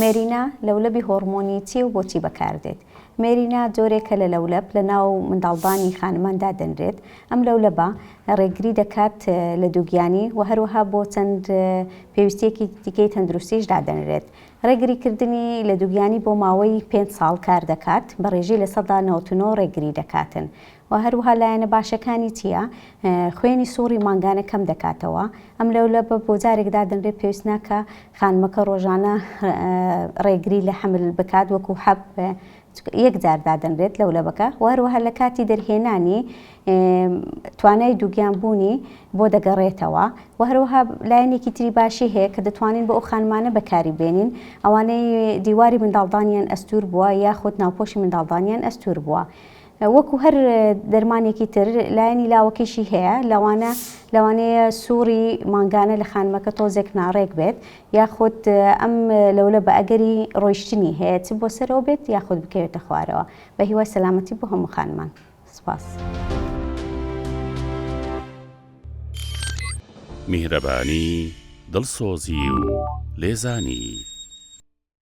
مێرینا لەولەبی هۆرمۆنی چی و بۆچی بەکاردێت؟ مێرینا جۆرێکە لە لەولەب لە ناو منداڵبانی خانماندا دەنرێت. ئەم لەولەبە ڕێگری دەکات لە دووگیانی و هەروەها بۆ چەند پێویستیەکی دیکەی تەندروستیشدا دەنرێت. ڕێگریکردنی لە دووگیانی بۆ ماوەی 5 ساڵ کار دەکات، بە ڕێژەی لە 99 ڕێگری دەکاتن. و هەروها لایەنە باشەکانی چییە؟ خوێنی سووڕی مانگانە کەم دەکاتەوە. ئەم لەولەبە بۆ جارێکدا دەنرێت پێویست ناکە خانمەکە ڕۆژانە ڕێگری لە حمل بکات، وەکو حەب یەک جاردا دەنرێت لەولەبەکە. و هەروەها لە کاتی دەرهێنانی توانای دووگیانبوونی بۆ دەگەڕێتەوە. و هەروەها لایەنێکی تری باشی هەیە کە دەتوانین بۆ ئەو خانمانە بەکاری بێنین ئەوانەی دیواری منداڵدانیان ئەستور بووە یاخود ناوپۆشی منداڵدانیان ئەستور بووە. وەکو هەر دەرمانێکی تر لایەنی لاوەکەشی هەیە، لەوانەیە سووڕی مانگانە لە خانمەکە تۆزێک ناڕێک بێت، یاخود ئەم لەولەبە ئەگەری ڕۆیشتنی هەیە چ بۆ سەرەوە بێت یاخود بکەوێتە خوارەوە. بە هیوای سەلامەتی بۆ هەموو خانمان. سپاس. میهرەبانی، دڵسۆزی و لێزانی.